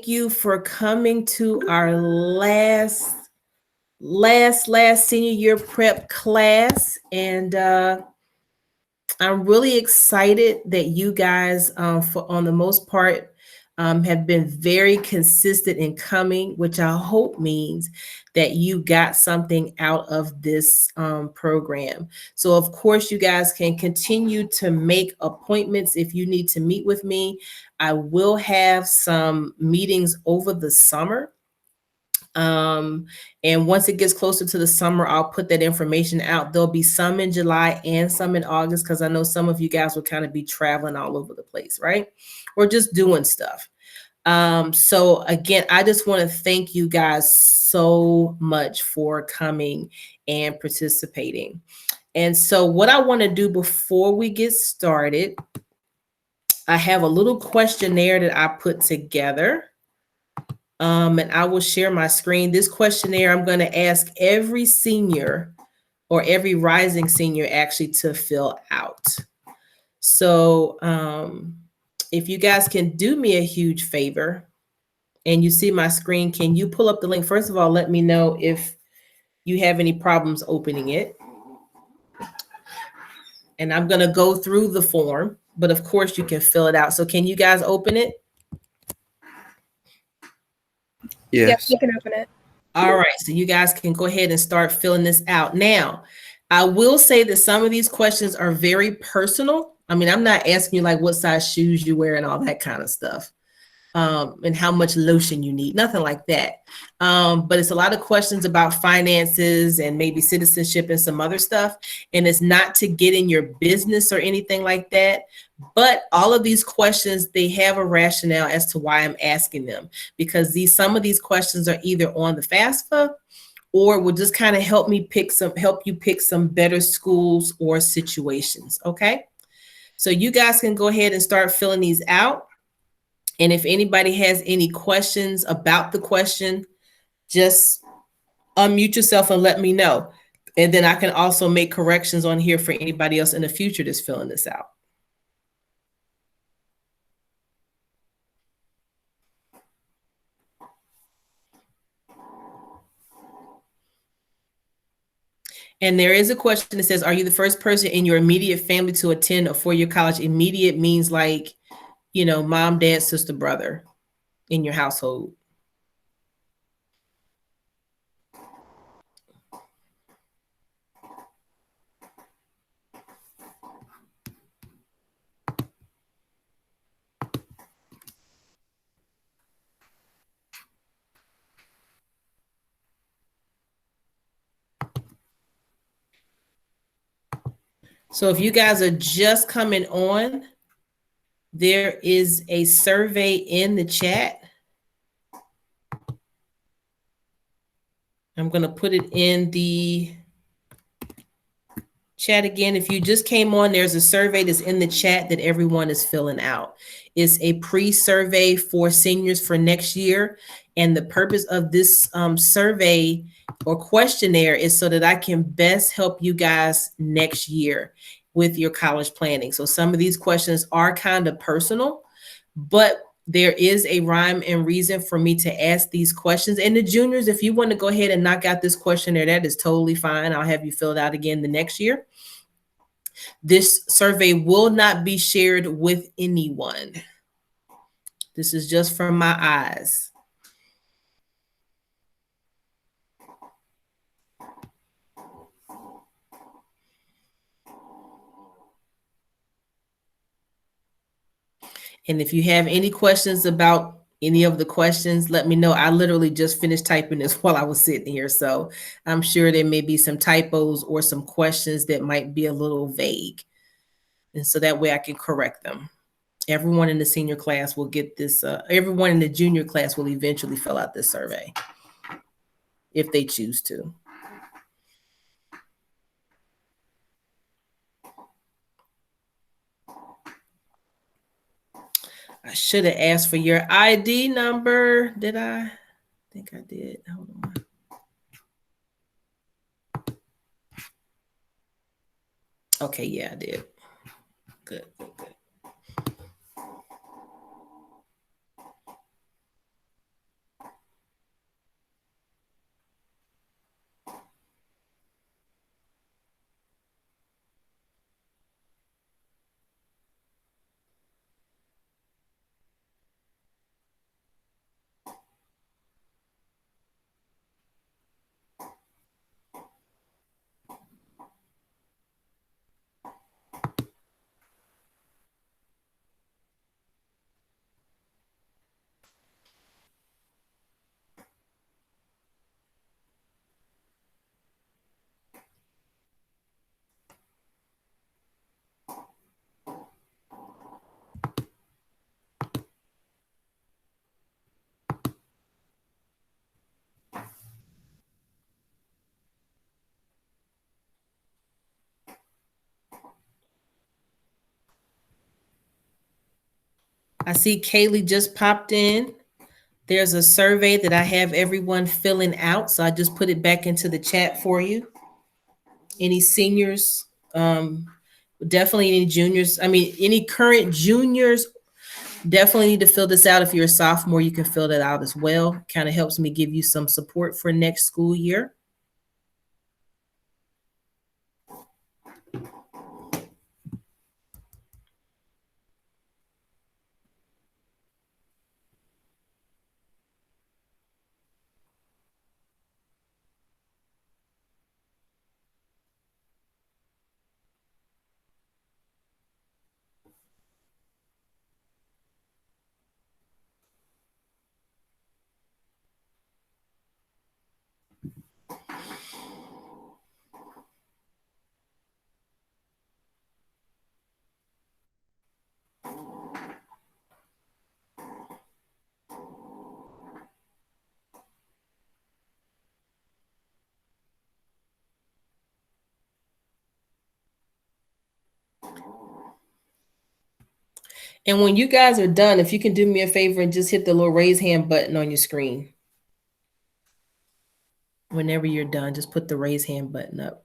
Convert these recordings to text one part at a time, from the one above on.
thank you for coming to our last senior year prep class. And I'm really excited that you guys, on the most part, have been very consistent in coming, which I hope means that you got something out of this program. So, of course, you guys can continue to make appointments if you need to meet with me. I will have some meetings over the summer. And once it gets closer to the summer, I'll put that information out. There'll be some in July and some in August, because I know some of you guys will kind of be traveling all over the place, right? Or just doing stuff. So again, I just want to thank you guys so much for coming and participating. And so what I want to do before we get started, I have a little questionnaire that I put together. And I will share my screen. This questionnaire, I'm going to ask every senior or every rising senior actually to fill out. So if you guys can do me a huge favor and you see my screen, can you pull up the link? First of all, let me know if you have any problems opening it. And I'm going to go through the form, but of course you can fill it out. So can you guys open it? Yes, you can open it. All right, so you guys can go ahead and start filling this out. Now, I will say that some of these questions are very personal. I mean, I'm not asking you like what size shoes you wear and all that kind of stuff. And how much lotion you need, nothing like that. But it's a lot of questions about finances and maybe citizenship and some other stuff. And it's not to get in your business or anything like that. But all of these questions, they have a rationale as to why I'm asking them, because some of these questions are either on the FAFSA or will just kind of help you pick some better schools or situations. Okay. So you guys can go ahead and start filling these out. And if anybody has any questions about the question, just unmute yourself and let me know. And then I can also make corrections on here for anybody else in the future that's filling this out. And there is a question that says, are you the first person in your immediate family to attend a four-year college? Immediate means like, you know, mom, dad, sister, brother in your household. So if you guys are just coming on, there is a survey in the chat. I'm going to put it in the chat again. If you just came on, there's a survey that's in the chat that everyone is filling out. It's a pre-survey for seniors for next year. And the purpose of this survey or questionnaire is so that I can best help you guys next year with your college planning. So some of these questions are kind of personal, but there is a rhyme and reason for me to ask these questions. And the juniors, if you want to go ahead and knock out this questionnaire, that is totally fine. I'll have you filled out again the next year. This survey will not be shared with anyone. This is just from my eyes. And if you have any questions about any of the questions, let me know. I literally just finished typing this while I was sitting here. So I'm sure there may be some typos or some questions that might be a little vague. And so that way I can correct them. Everyone in the senior class will get this. Everyone in the junior class will eventually fill out this survey if they choose to. I should have asked for your ID number. Did I? I think I did. Hold on. Okay, yeah, I did. Good, good, good. I see Kaylee just popped in. There's a survey that I have everyone filling out, so I just put it back into the chat for you. Any seniors, definitely any juniors. I mean, any current juniors definitely need to fill this out. If you're a sophomore, you can fill that out as well. Kind of helps me give you some support for next school year. And when you guys are done, if you can do me a favor and just hit the little raise hand button on your screen. Whenever you're done, just put the raise hand button up.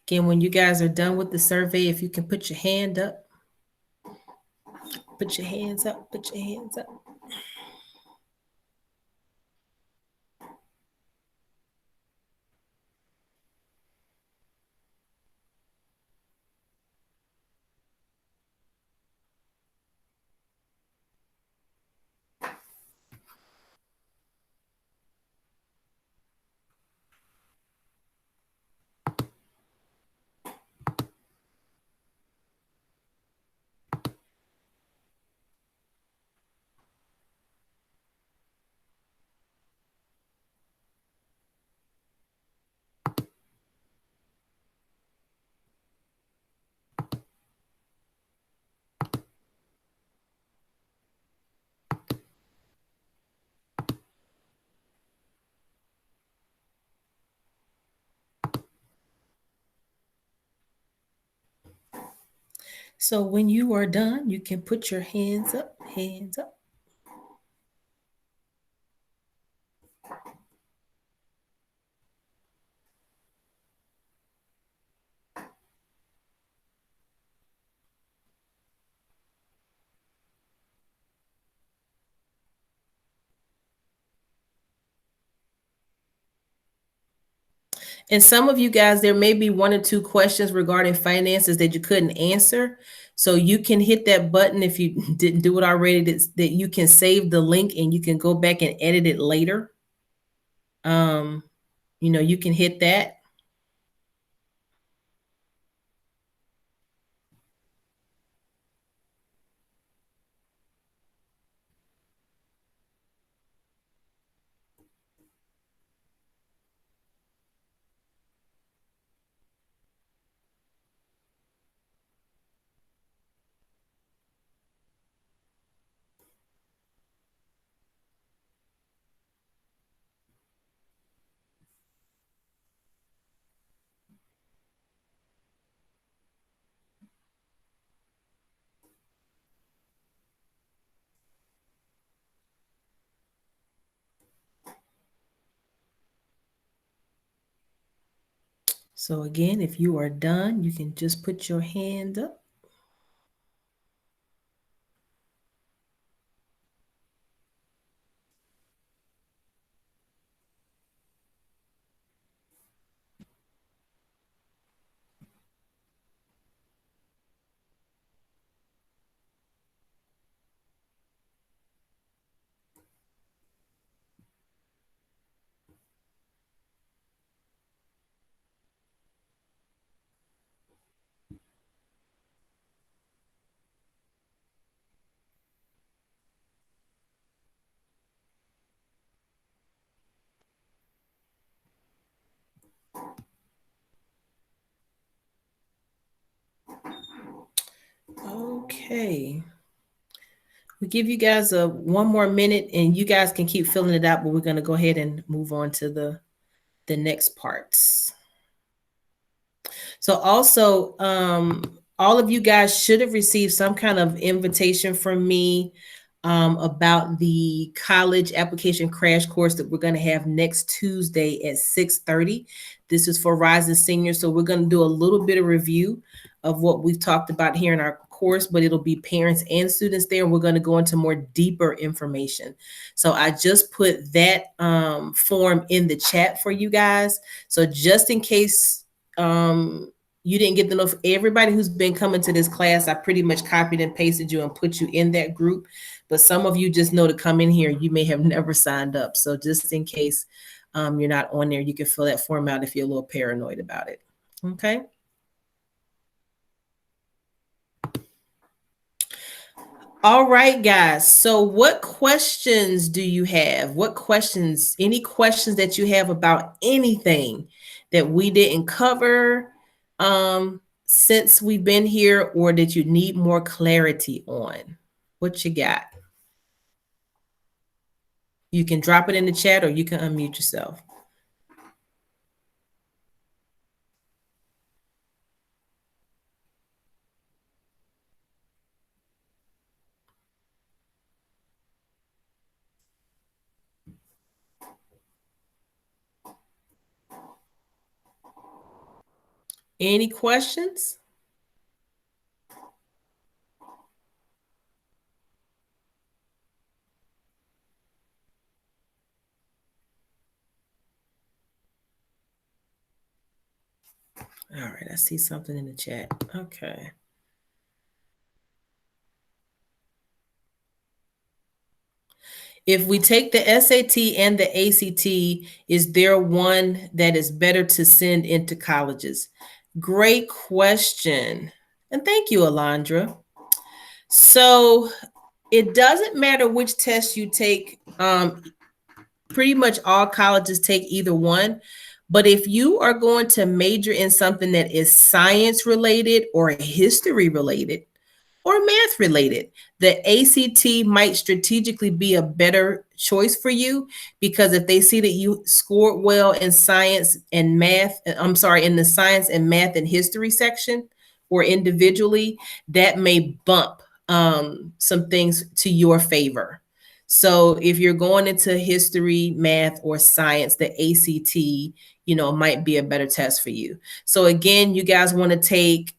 Again, when you guys are done with the survey, if you can put your hand up, put your hands up, put your hands up. So when you are done, you can put your hands up, hands up. And some of you guys, there may be one or two questions regarding finances that you couldn't answer. So you can hit that button if you didn't do it already, that you can save the link and you can go back and edit it later. You can hit that. So again, if you are done, you can just put your hand up. Okay. We give you guys one more minute and you guys can keep filling it out, but we're going to go ahead and move on to the next parts. So also, all of you guys should have received some kind of invitation from me about the college application crash course that we're going to have next Tuesday at 6:30. This is for rising seniors. So we're going to do a little bit of review of what we've talked about here in our course, but it'll be parents and students there. And we're going to go into more deeper information. So I just put that form in the chat for you guys. So just in case you didn't get the note, everybody who's been coming to this class, I pretty much copied and pasted you and put you in that group. But some of you just know to come in here. You may have never signed up. So just in case you're not on there, you can fill that form out if you're a little paranoid about it. Okay. All right, guys. So what questions do you have? What questions, any questions that you have about anything that we didn't cover since we've been here, or that you need more clarity on? What you got? You can drop it in the chat or you can unmute yourself. Any questions? All right, I see something in the chat. Okay. If we take the SAT and the ACT, is there one that is better to send into colleges? Great question. And thank you, Alondra. So it doesn't matter which test you take. Pretty much all colleges take either one. But if you are going to major in something that is science related or history related or math related, the ACT might strategically be a better choice for you, because if they see that you scored well in science and math, in the science and math and history section or individually, that may bump some things to your favor. So if you're going into history, math, or science, the ACT, might be a better test for you. So again, you guys want to take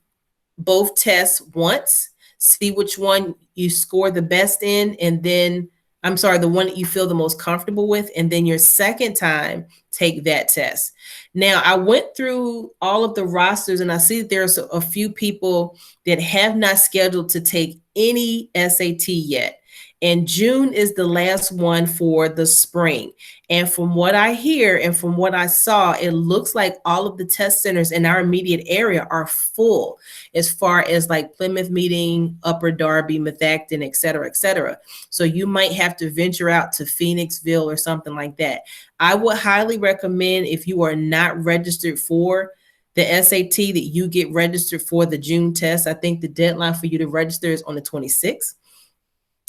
both tests once, see which one you score the best in, and then, the one that you feel the most comfortable with, and then your second time, take that test. Now, I went through all of the rosters, and I see that there's a few people that have not scheduled to take any SAT yet. And June is the last one for the spring. And from what I hear and from what I saw, it looks like all of the test centers in our immediate area are full, as far as like Plymouth Meeting, Upper Darby, Methacton, et cetera, et cetera. So you might have to venture out to Phoenixville or something like that. I would highly recommend, if you are not registered for the SAT, that you get registered for the June test. I think the deadline for you to register is on the 26th.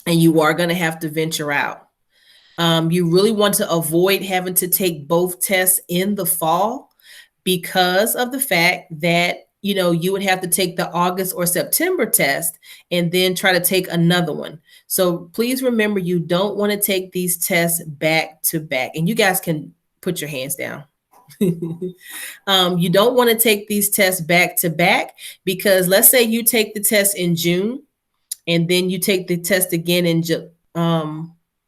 And you are going to have to venture out. You really want to avoid having to take both tests in the fall, because of the fact that, you would have to take the August or September test and then try to take another one. So please remember, you don't want to take these tests back to back. And you guys can put your hands down. You don't want to take these tests back to back, because let's say you take the test in June, and then you take the test again in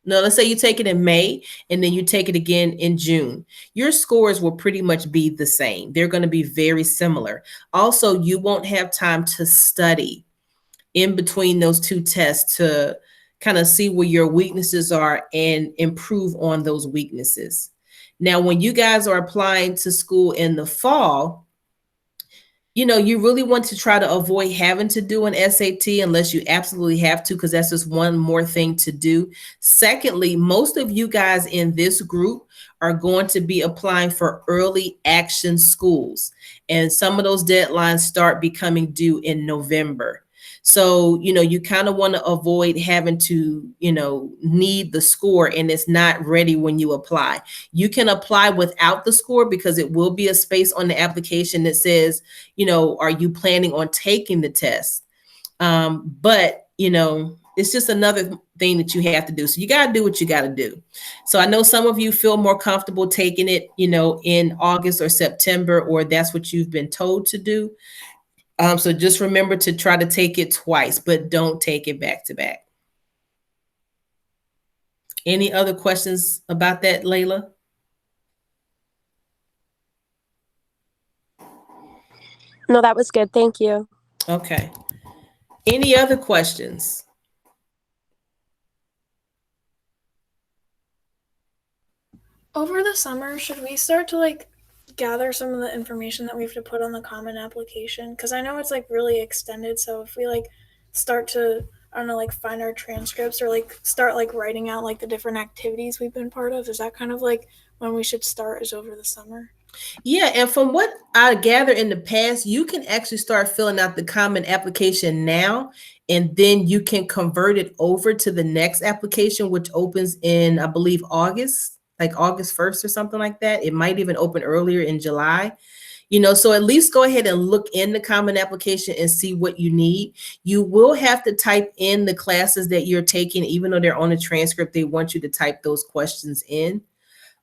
let's say you take it in May, and then you take it again in June. Your scores will pretty much be the same. They're going to be very similar. Also, you won't have time to study in between those two tests to kind of see where your weaknesses are and improve on those weaknesses. Now, when you guys are applying to school in the fall, you really want to try to avoid having to do an SAT unless you absolutely have to, because that's just one more thing to do. Secondly, most of you guys in this group are going to be applying for early action schools, and some of those deadlines start becoming due in November. So, you kind of want to avoid having to, need the score and it's not ready when you apply. You can apply without the score because it will be a space on the application that says, are you planning on taking the test? But, it's just another thing that you have to do. So you got to do what you got to do. So I know some of you feel more comfortable taking it, in August or September, or that's what you've been told to do. So just remember to try to take it twice, but don't take it back to back. Any other questions about that, Layla? No, that was good. Thank you. Okay. Any other questions? Over the summer, should we start to gather some of the information that we have to put on the common application? Because I know it's really extended. So if we start to, I don't know, find our transcripts or start writing out the different activities we've been part of, is that kind of when we should start, is over the summer? Yeah, and from what I gather in the past, you can actually start filling out the common application now, and then you can convert it over to the next application, which opens in, I believe, August, like August 1st or something like that. It might even open earlier in July. So at least go ahead and look in the common application and see what you need. You will have to type in the classes that you're taking, even though they're on the transcript, they want you to type those questions in.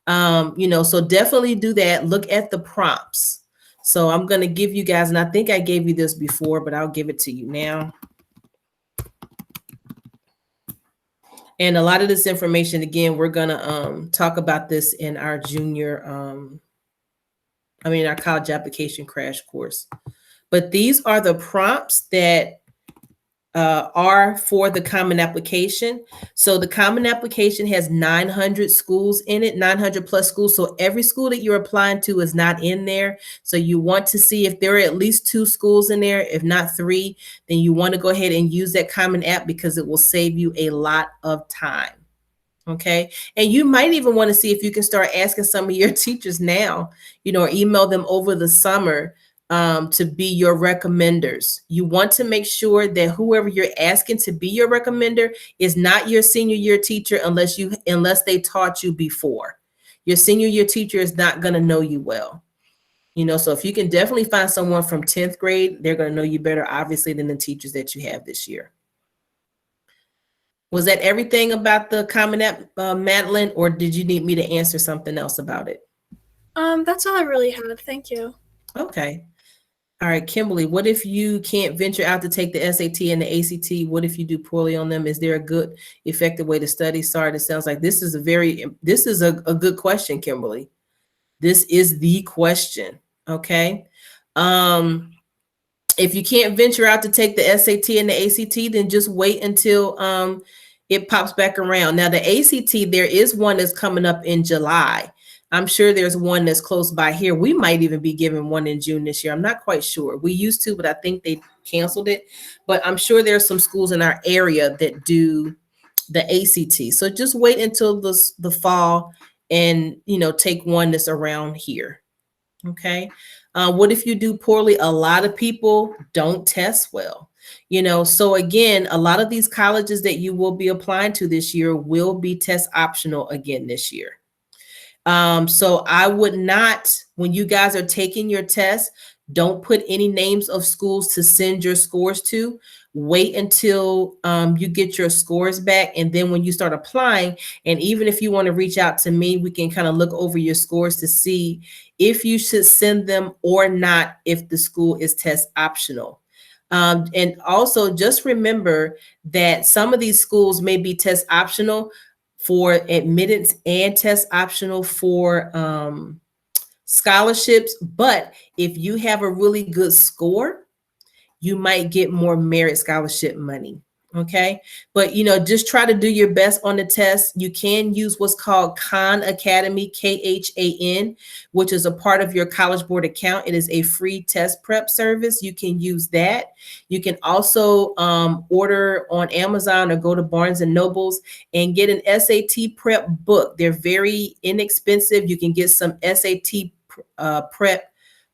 So definitely do that. Look at the prompts. So I'm going to give you guys, and I think I gave you this before, but I'll give it to you now. And a lot of this information, again, we're going to talk about this in our our college application crash course. But these are the prompts that are for the common application. So the common application has 900 schools in it, 900 plus schools. So every school that you're applying to is not in there. So you want to see if there are at least 2 schools in there. If not 3, then you want to go ahead and use that common app because it will save you a lot of time. Okay. And you might even want to see if you can start asking some of your teachers now, or email them over the summer to be your recommenders. You want to make sure that whoever you're asking to be your recommender is not your senior year teacher unless they taught you before. Your senior year teacher is not going to know you well. So if you can definitely find someone from 10th grade, they're going to know you better, obviously, than the teachers that you have this year. Was that everything about the Common App, Madeline, or did you need me to answer something else about it? That's all I really had. Thank you. Okay. All right, Kimberly, what if you can't venture out to take the SAT and the ACT? What if you do poorly on them? Is there a good, effective way to study? Sorry, it sounds like this is a good question, Kimberly. This is the question, okay? If you can't venture out to take the SAT and the ACT, then just wait until it pops back around. Now, the ACT, there is one that's coming up in July. I'm sure there's one that's close by here. We might even be giving one in June this year. I'm not quite sure. We used to, but I think they canceled it. But I'm sure there's some schools in our area that do the ACT. So just wait until the fall and, take one that's around here. Okay. What if you do poorly? A lot of people don't test well. So again, a lot of these colleges that you will be applying to this year will be test optional again this year. So I would not, when you guys are taking your test, don't put any names of schools to send your scores to. Wait until you get your scores back. And then when you start applying, and even if you want to reach out to me, we can kind of look over your scores to see if you should send them or not, if the school is test optional. And also just remember that some of these schools may be test optional for admittance and test optional for scholarships. But if you have a really good score, you might get more merit scholarship money. Okay. But, just try to do your best on the test. You can use what's called Khan Academy, KHAN, which is a part of your College Board account. It is a free test prep service. You can use that. You can also order on Amazon or go to Barnes and Nobles and get an SAT prep book. They're very inexpensive. You can get some SAT prep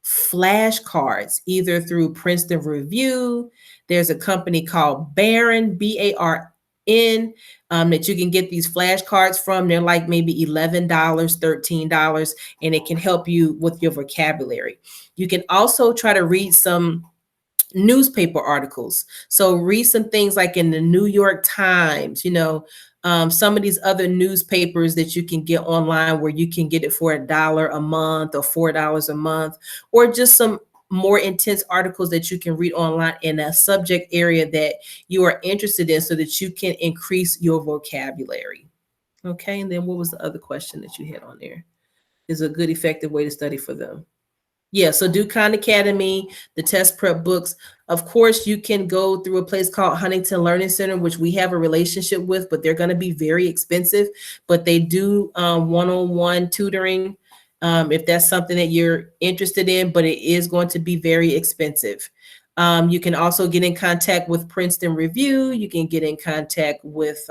flashcards, either through Princeton Review, There's a company called Baron, BARN, that you can get these flashcards from. They're like maybe $11, $13, and it can help you with your vocabulary. You can also try to read some newspaper articles. So read some things like in the New York Times, some of these other newspapers that you can get online where you can get it for $1 a month or $4 a month, or just some more intense articles that you can read online in a subject area that you are interested in so that you can increase your vocabulary. Okay, and then what was the other question that you had on there? Is a good, effective way to study for them? Yeah, so do Khan Academy, the test prep books. Of course, you can go through a place called Huntington Learning Center, which we have a relationship with, but they're going to be very expensive. But they do one-on-one tutoring if that's something that you're interested in, but it is going to be very expensive. You can also get in contact with Princeton Review. You can get in contact with,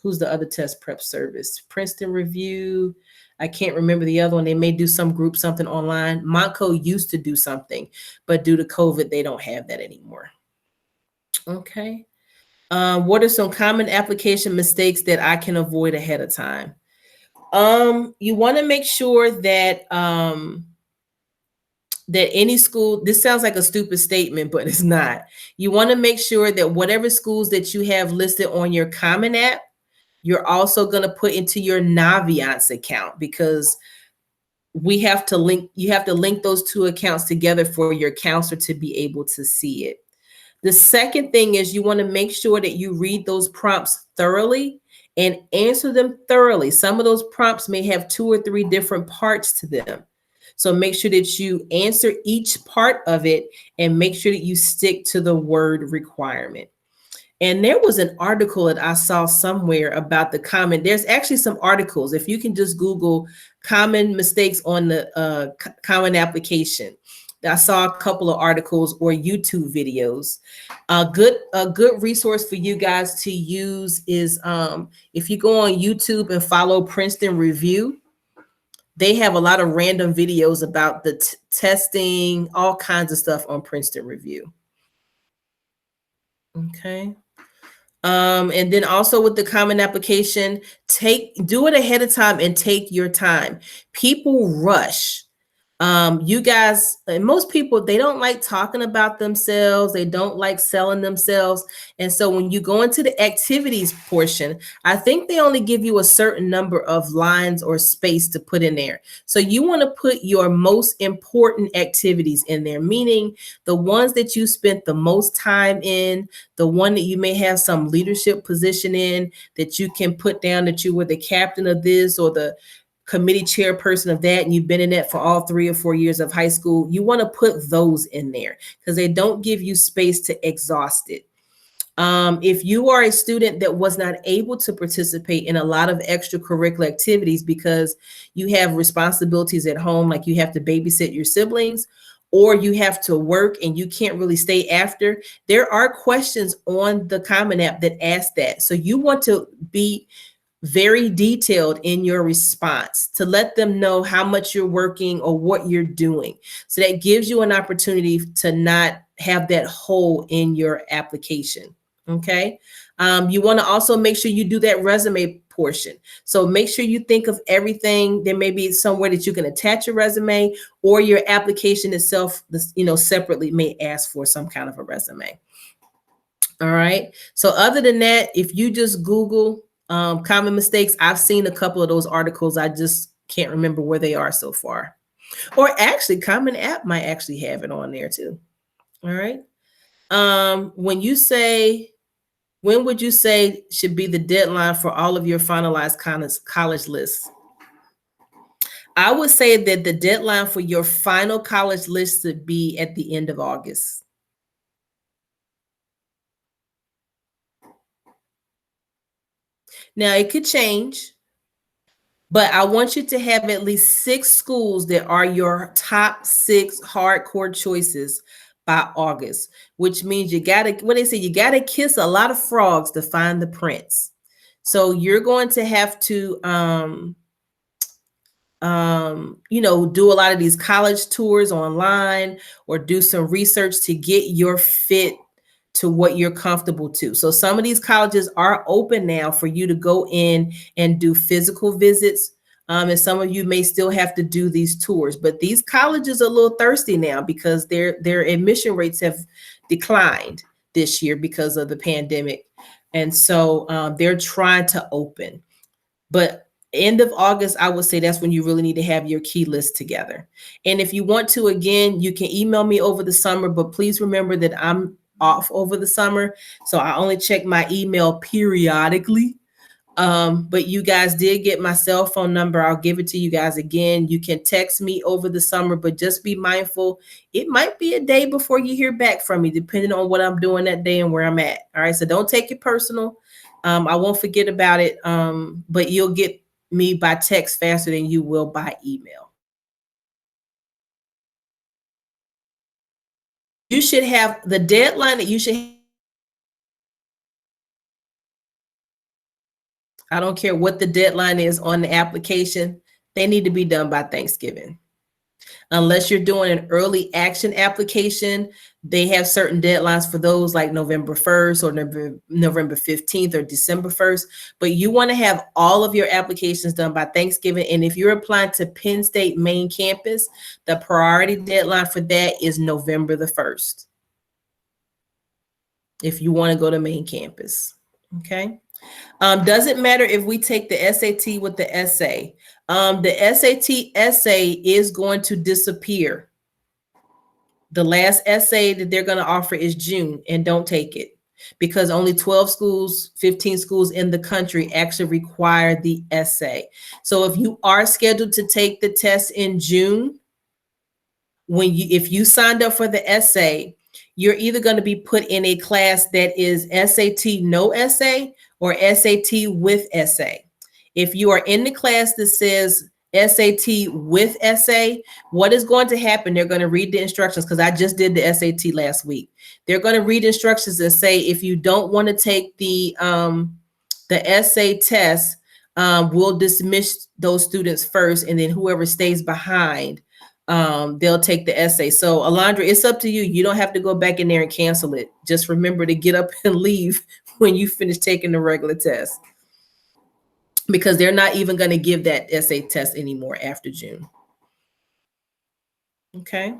who's the other test prep service? Princeton Review. I can't remember the other one. They may do some group, something online. Montco used to do something, but due to COVID, they don't have that anymore. Okay. What are some common application mistakes that I can avoid ahead of time? You want to make sure that that any school, this sounds like a stupid statement, but it's not. You want to make sure that whatever schools that you have listed on your Common App, you're also going to put into your Naviance account, because you have to link those two accounts together for your counselor to be able to see it. The second thing is you want to make sure that you read those prompts thoroughly and answer them thoroughly. Some of those prompts may have 2 or 3 different parts to them. So make sure that you answer each part of it and make sure that you stick to the word requirement. And there was an article that I saw somewhere about the common, there's actually some articles, if you can just Google common mistakes on the common application. I saw a couple of articles or YouTube videos. A good resource for you guys to use is if you go on YouTube and follow Princeton Review, they have a lot of random videos about the testing, all kinds of stuff on Princeton Review. Okay. And then also with the common application, do it ahead of time and take your time. People rush. You guys, and most people, they don't like talking about themselves. They don't like selling themselves. And so when you go into the activities portion, I think they only give you a certain number of lines or space to put in there. So you want to put your most important activities in there, meaning the ones that you spent the most time in, the one that you may have some leadership position in, that you can put down that you were the captain of this or the committee chairperson of that, and you've been in that for all 3 or 4 years of high school. You want to put those in there because they don't give you space to exhaust it. If you are a student that was not able to participate in a lot of extracurricular activities because you have responsibilities at home, like you have to babysit your siblings, or you have to work and you can't really stay after, there are questions on the Common App that ask that. So you want to be very detailed in your response to let them know how much you're working or what you're doing. So that gives you an opportunity to not have that hole in your application. Okay. You want to also make sure you do that resume portion. So make sure you think of everything. There may be somewhere that you can attach your resume, or your application itself, separately may ask for some kind of a resume. All right. So other than that, if you just Google common mistakes, I've seen a couple of those articles. I just can't remember where they are so far. Or actually, Common App might actually have it on there too. All right. When would you say should be the deadline for all of your finalized college lists? I would say that the deadline for your final college list should be at the end of August. Now, it could change, but I want you to have at least 6 schools that are your top 6 hardcore choices by August, which means you got to, what they say, you got to kiss a lot of frogs to find the prince. So you're going to have to, do a lot of these college tours online or do some research to get your fit to what you're comfortable to. So some of these colleges are open now for you to go in and do physical visits. And some of you may still have to do these tours, but these colleges are a little thirsty now because their admission rates have declined this year because of the pandemic. And so they're trying to open. But end of August, I would say that's when you really need to have your key list together. And if you want to, again, you can email me over the summer, but please remember that I'm off over the summer. So I only check my email periodically. But you guys did get my cell phone number. I'll give it to you guys again. You can text me over the summer, but just be mindful. It might be a day before you hear back from me, depending on what I'm doing that day and where I'm at. All right. So don't take it personal. I won't forget about it. But you'll get me by text faster than you will by email. You should have the deadline that you should have. I don't care what the deadline is on the application. They need to be done by Thanksgiving. Unless you're doing an early action application, they have certain deadlines for those, like November 1st or November 15th or December 1st. But you want to have all of your applications done by Thanksgiving. And if you're applying to Penn State main campus, the priority deadline for that is November the 1st. If you want to go to main campus, okay? Doesn't matter if we take the SAT with the essay. The SAT essay is going to disappear. The last essay that they're going to offer is June, and don't take it because only 12 schools, 15 schools in the country actually require the essay. So if you are scheduled to take the test in June, if you signed up for the essay, you're either going to be put in a class that is SAT no essay or SAT with essay. If you are in the class that says SAT with essay, what is going to happen? They're going to read the instructions, because I just did the SAT last week. They're going to read instructions and say, if you don't want to take the essay test, we'll dismiss those students first, and then whoever stays behind, they'll take the essay. So Alondra, it's up to you. You don't have to go back in there and cancel it. Just remember to get up and leave when you finish taking the regular test, because they're not even going to give that essay test anymore after June. Okay.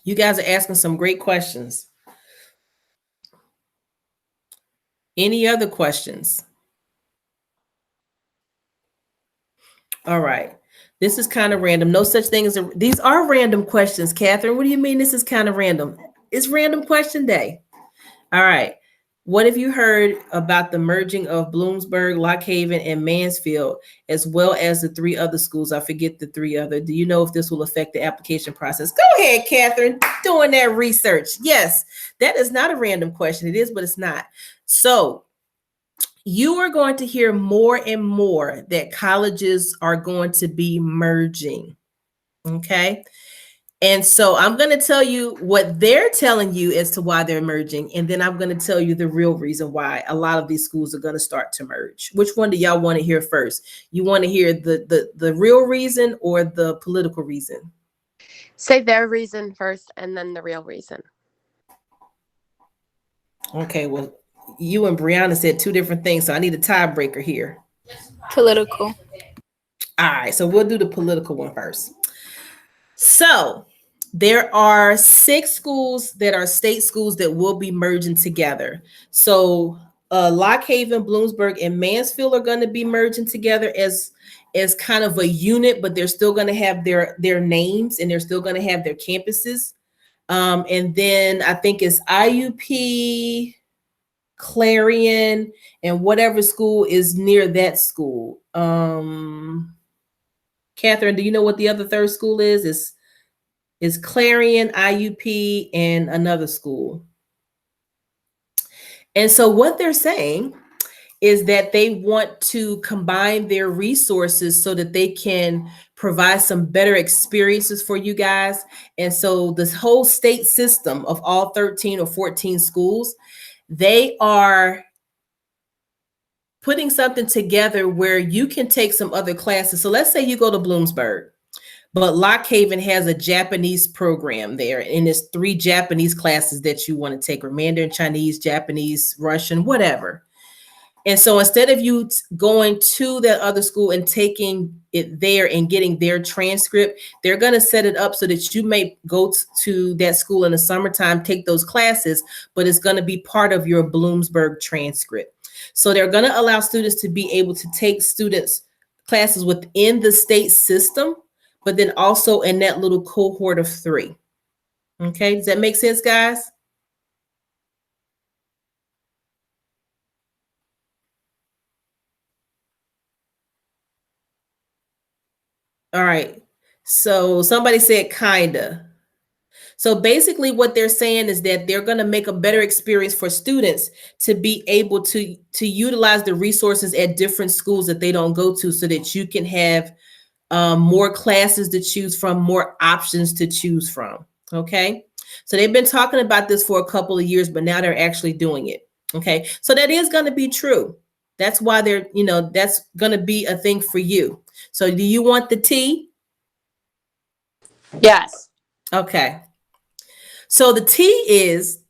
You guys are asking some great questions. Any other questions? All right. This is kind of random. No such thing as these are random questions, Catherine. What do you mean this is kind of random? It's random question day. All right. What have you heard about the merging of Bloomsburg, Lock Haven, and Mansfield, as well as the 3 other schools? I forget the 3 other. Do you know if this will affect the application process? Go ahead, Catherine, doing that research. Yes, that is not a random question. It is, but it's not. So you are going to hear more and more that colleges are going to be merging. Okay. And so I'm going to tell you what they're telling you as to why they're merging. And then I'm going to tell you the real reason why a lot of these schools are going to start to merge. Which one do y'all want to hear first? You want to hear the real reason or the political reason? Say their reason first and then the real reason. Okay, well, you and Brianna said 2 different things, so I need a tiebreaker here. Political. All right, so we'll do the political one first. So there are 6 schools that are state schools that will be merging together. So Lock Haven, Bloomsburg, and Mansfield are going to be merging together as kind of a unit, but they're still going to have their names, and they're still going to have their campuses. And then I think it's IUP, Clarion, and whatever school is near that school. Catherine, do you know what the other 3rd school is? It's Clarion, IUP, and another school. And so what they're saying is that they want to combine their resources so that they can provide some better experiences for you guys. And so this whole state system of all 13 or 14 schools, they are putting something together where you can take some other classes. So let's say you go to Bloomsburg. But Lock Haven has a Japanese program there, and it's 3 Japanese classes that you want to take: Mandarin, Chinese, Japanese, Russian, whatever. And so instead of you going to that other school and taking it there and getting their transcript, they're going to set it up so that you may go to that school in the summertime, take those classes, but it's going to be part of your Bloomsburg transcript. So they're going to allow students to be able to take classes within the state system, but then also in that little cohort of 3. Okay, does that make sense, guys? All right. So somebody said kinda. So basically what they're saying is that they're going to make a better experience for students to be able to utilize the resources at different schools that they don't go to, so that you can have more classes to choose from, more options to choose from. Okay. So they've been talking about this for a couple of years, but now they're actually doing it. Okay. So that is going to be true. That's why that's going to be a thing for you. So do you want the T? Yes. Okay. So the T is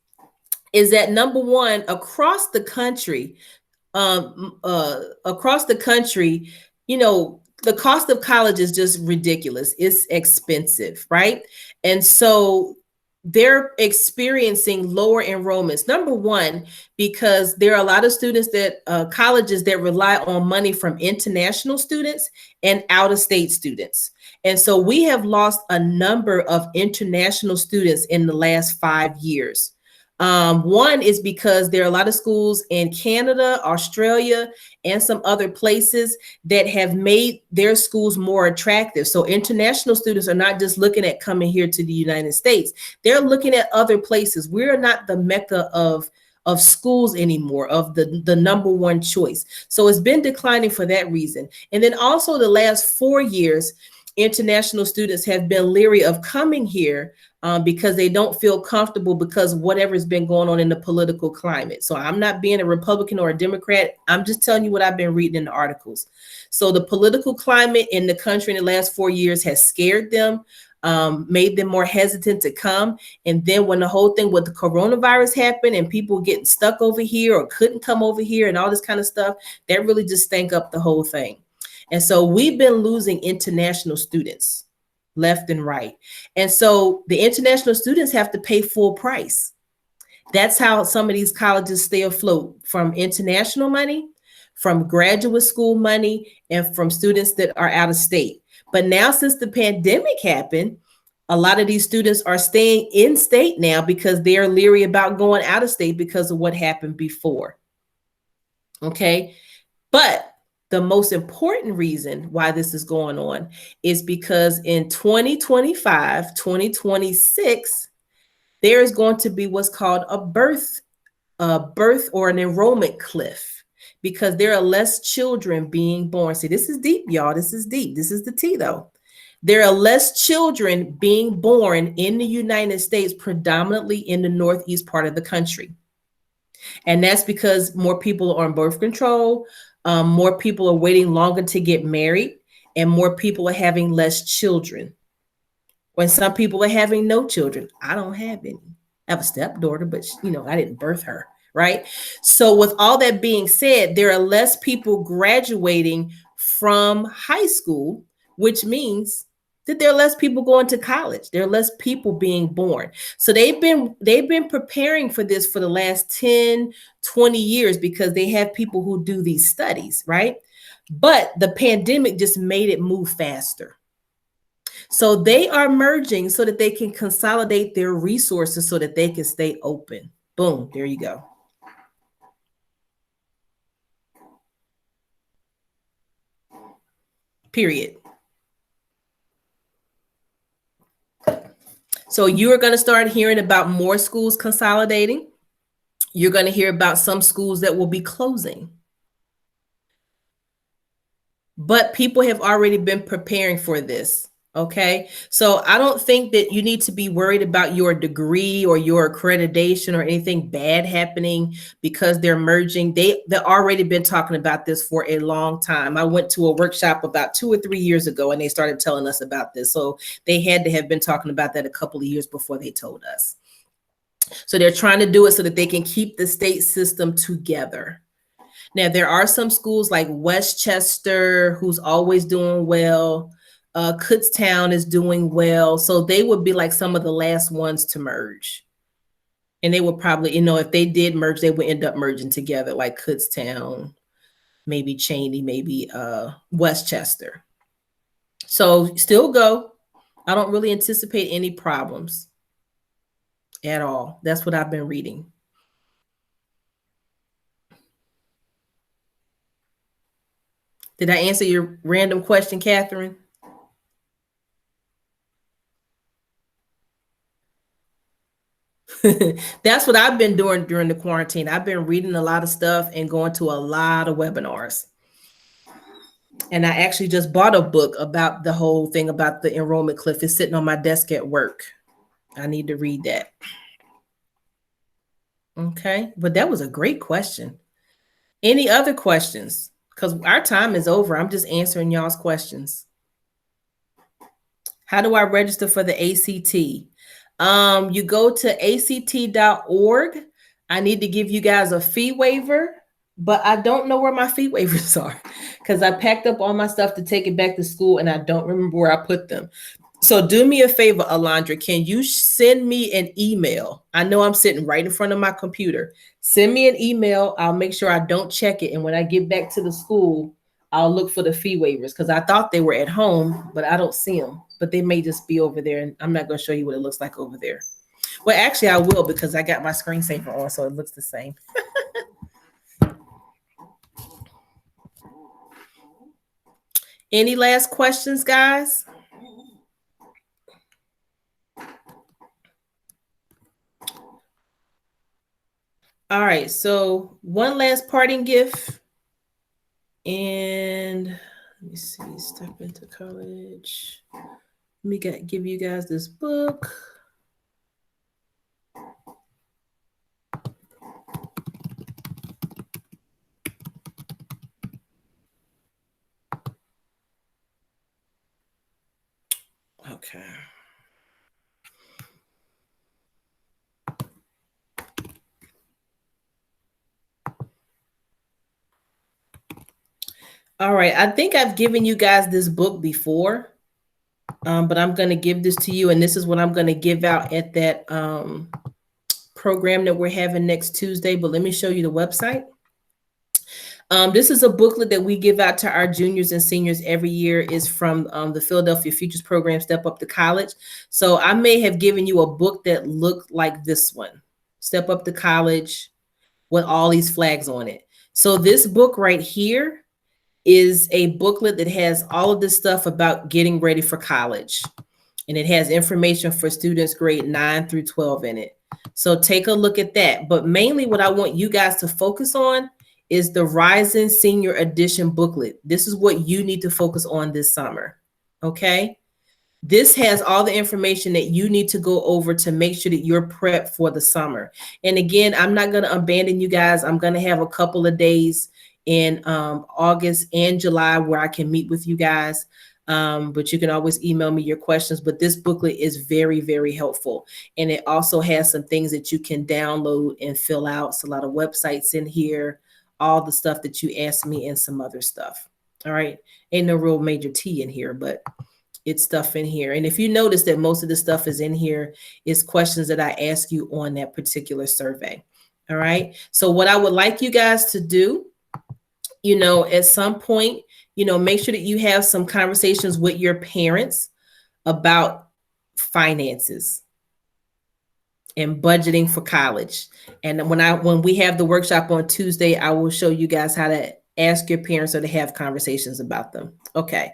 that number one, across the country, the cost of college is just ridiculous. It's expensive, right? And so they're experiencing lower enrollments. Number one, because there are a lot of students colleges that rely on money from international students and out-of-state students. And so we have lost a number of international students in the last 5 years. One is because there are a lot of schools in Canada, Australia, and some other places that have made their schools more attractive. So international students are not just looking at coming here to the United States. They're looking at other places. We're not the mecca of schools anymore, of the number one choice. So it's been declining for that reason. And then also the last 4 years, international students have been leery of coming here because they don't feel comfortable because whatever's been going on in the political climate. So I'm not being a Republican or a Democrat. I'm just telling you what I've been reading in the articles. So the political climate in the country in the last 4 years has scared them, made them more hesitant to come. And then when the whole thing with the coronavirus happened and people getting stuck over here or couldn't come over here and all this kind of stuff, that really just stank up the whole thing. And so we've been losing international students left and right. And so the international students have to pay full price. That's how some of these colleges stay afloat, from international money, from graduate school money, and from students that are out of state. But now, since the pandemic happened, a lot of these students are staying in state now because they're leery about going out of state because of what happened before. Okay. But the most important reason why this is going on is because in 2025, 2026, there is going to be what's called a birth or an enrollment cliff, because there are less children being born. See, this is deep, y'all. This is deep. This is the T, though. There are less children being born in the United States, predominantly in the northeast part of the country. And that's because more people are on birth control. More people are waiting longer to get married, and more people are having less children. When some people are having no children. I don't have any. I have a stepdaughter, but I didn't birth her, right? So with all that being said, there are less people graduating from high school, which means that there are less people going to college. There are less people being born. So they've been preparing for this for the last 10, 20 years because they have people who do these studies, right? But the pandemic just made it move faster. So they are merging so that they can consolidate their resources so that they can stay open. Boom, there you go. Period. So you're going to start hearing about more schools consolidating. You're going to hear about some schools that will be closing. But people have already been preparing for this. Okay, so I don't think that you need to be worried about your degree or your accreditation or anything bad happening because they're merging. They've already been talking about this for a long time. I went to a workshop about 2 or 3 years ago and they started telling us about this. So they had to have been talking about that a couple of years before they told us. So they're trying to do it so that they can keep the state system together. Now, there are some schools like Westchester, who's always doing well. Kutztown is doing well. So they would be like some of the last ones to merge. And they would probably, if they did merge, they would end up merging together, like Kutztown, maybe Cheney, maybe Westchester. So still go. I don't really anticipate any problems at all. That's what I've been reading. Did I answer your random question, Catherine? That's what I've been doing during the quarantine. I've been reading a lot of stuff and going to a lot of webinars. And I actually just bought a book about the whole thing about the enrollment cliff. It's sitting on my desk at work. I need to read that. Okay, but that was a great question. Any other questions? Because our time is over. I'm just answering y'all's questions. How do I register for the ACT? You go to act.org. I need to give you guys a fee waiver, but I don't know where my fee waivers are because I packed up all my stuff to take it back to school and I don't remember where I put them. So do me a favor, Alondra, can you send me an email? I know I'm sitting right in front of my computer. Send me an email. I'll make sure I don't check it. And when I get back to the school, I'll look for the fee waivers because I thought they were at home, but I don't see them. But they may just be over there. And I'm not going to show you what it looks like over there. Well, actually, I will because I got my screensaver on, so it looks the same. Any last questions, guys? All right, so one last parting gift. And let me see, step into college. Let me give you guys this book. Okay. All right, I think I've given you guys this book before, but I'm going to give this to you, and this is what I'm going to give out at that program that we're having next Tuesday, but let me show you the website. This is a booklet that we give out to our juniors and seniors every year. Is from the Philadelphia Futures Program, Step Up to College. So I may have given you a book that looked like this one, Step Up to College, with all these flags on it. So this book right here is a booklet that has all of this stuff about getting ready for college. And it has information for students grade 9 through 12 in it. So take a look at that. But mainly what I want you guys to focus on is the Rising Senior Edition booklet. This is what you need to focus on this summer, okay? This has all the information that you need to go over to make sure that you're prepped for the summer. And again, I'm not gonna abandon you guys. I'm gonna have a couple of days in August and July where I can meet with you guys. But you can always email me your questions. But this booklet is very, very helpful. And it also has some things that you can download and fill out. It's a lot of websites in here, all the stuff that you asked me and some other stuff. All right. Ain't no real major T in here, but it's stuff in here. And if you notice that most of the stuff is in here is questions that I ask you on that particular survey. All right. So what I would like you guys to do, at some point, make sure that you have some conversations with your parents about finances and budgeting for college. And when we have the workshop on Tuesday, I will show you guys how to ask your parents or to have conversations about them. Okay.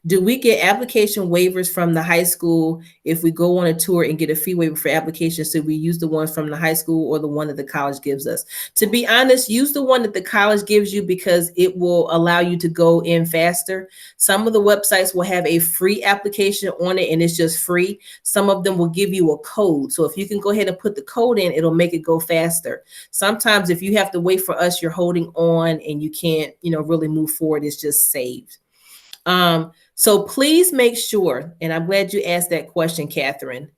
Do we get application waivers from the high school if we go on a tour and get a fee waiver for applications? So we use the one from the high school or the one that the college gives us? To be honest, use the one that the college gives you because it will allow you to go in faster. Some of the websites will have a free application on it and it's just free. Some of them will give you a code. So if you can go ahead and put the code in, it'll make it go faster. Sometimes if you have to wait for us, you're holding on and you can't, really move forward. It's just saved. So please make sure, and I'm glad you asked that question, Catherine,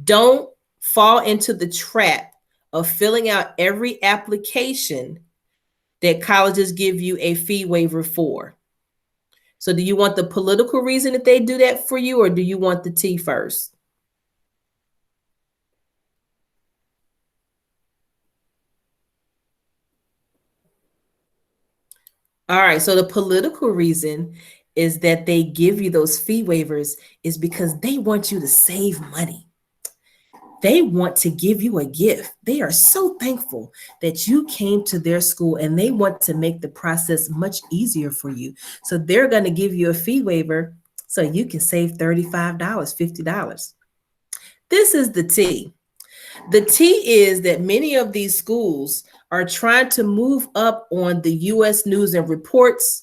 don't fall into the trap of filling out every application that colleges give you a fee waiver for. So do you want the political reason that they do that for you, or do you want the T first? All right, so the political reason is that they give you those fee waivers is because they want you to save money. They want to give you a gift. They are so thankful that you came to their school and they want to make the process much easier for you. So they're going to give you a fee waiver so you can save $35, $50. This is the T. The T is that many of these schools are trying to move up on the U.S. News and Reports.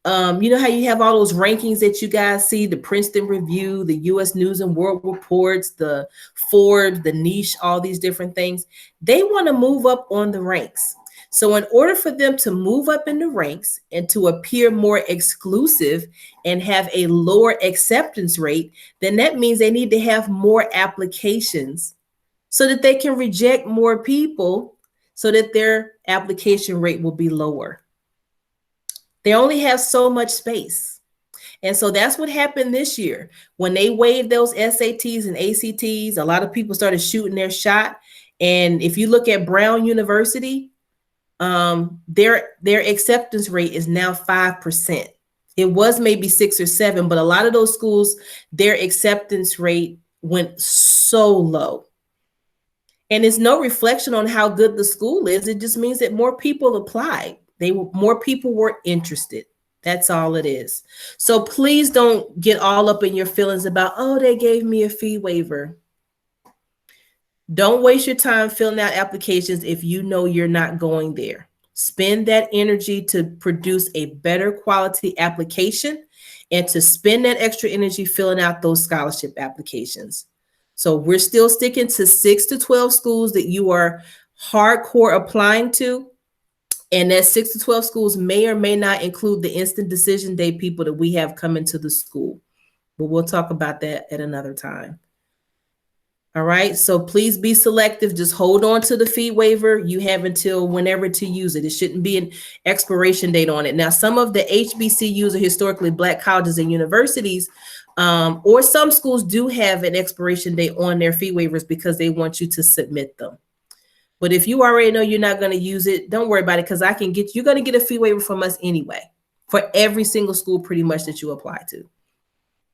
You know how you have all those rankings that you guys see, the Princeton Review, the U.S. News and World Reports, the Forbes, the Niche, all these different things. They want to move up on the ranks. So in order for them to move up in the ranks and to appear more exclusive and have a lower acceptance rate, then that means they need to have more applications so that they can reject more people so that their application rate will be lower. They only have so much space. And so that's what happened this year. When they waived those SATs and ACTs, a lot of people started shooting their shot. And if you look at Brown University, their acceptance rate is now 5%. It was maybe 6 or 7, but a lot of those schools, their acceptance rate went so low. And it's no reflection on how good the school is. It just means that more people applied. More people were interested. That's all it is. So please don't get all up in your feelings about, oh, they gave me a fee waiver. Don't waste your time filling out applications if you know you're not going there. Spend that energy to produce a better quality application and to spend that extra energy filling out those scholarship applications. So we're still sticking to 6 to 12 schools that you are hardcore applying to. And that 6 to 12 schools may or may not include the instant decision day people that we have coming to the school. But we'll talk about that at another time. All right. So please be selective. Just hold on to the fee waiver. You have until whenever to use it. It shouldn't be an expiration date on it. Now, some of the HBCUs are historically Black colleges and universities, or some schools do have an expiration date on their fee waivers because they want you to submit them. But if you already know you're not going to use it, don't worry about it because you're going to get a fee waiver from us anyway for every single school pretty much that you apply to.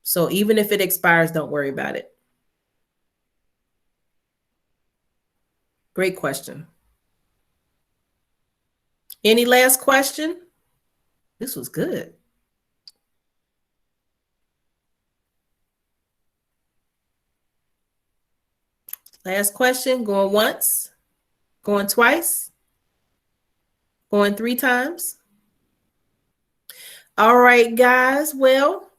So even if it expires, don't worry about it. Great question. Any last question? This was good. Last question, going once, going twice, going 3 times. All right, guys. Well,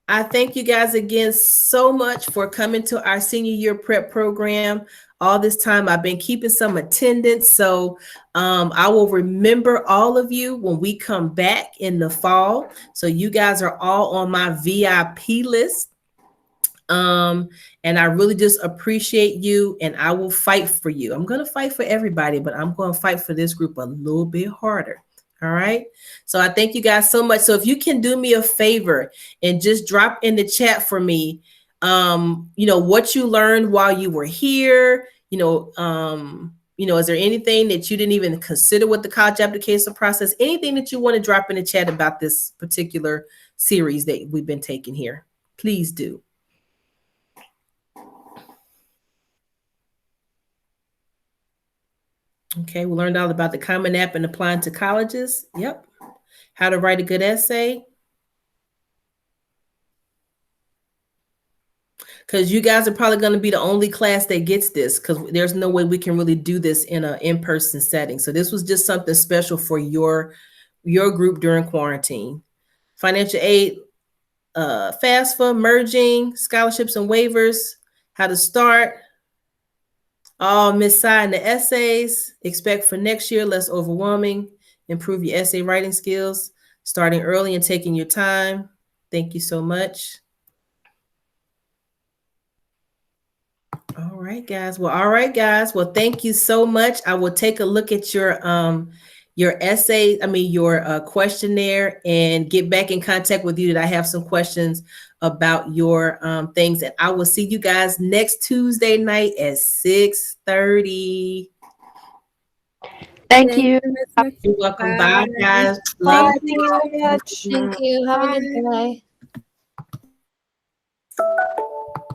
I thank you guys again so much for coming to our senior year prep program. All this time I've been keeping some attendance, so I will remember all of you when we come back in the fall. So you guys are all on my VIP list. And I really just appreciate you, and I will fight for you. I'm going to fight for everybody, but I'm going to fight for this group a little bit harder. All right. So I thank you guys so much. So if you can do me a favor and just drop in the chat for me, what you learned while you were here, is there anything that you didn't even consider with the college application process? Anything that you want to drop in the chat about this particular series that we've been taking here, please do. Okay, we learned all about the Common App and applying to colleges. Yep. how to write a good essay. Because you guys are probably going to be the only class that gets this, because there's no way we can really do this in an in-person setting. So this was just something special for your group during quarantine. Financial aid, FAFSA, merging, scholarships and waivers, how to start. All Miss Side in the essays. Expect for next year, less overwhelming. Improve your essay writing skills. Starting early and taking your time. Thank you so much. All right, guys. Well, thank you so much. I will take a look at your essay, your questionnaire, and get back in contact with you that I have some questions about your things. And I will see you guys next Tuesday night at 6:30. Thank you. You're welcome. Bye, guys. Love Thank you very much. Thank you. Have a good day.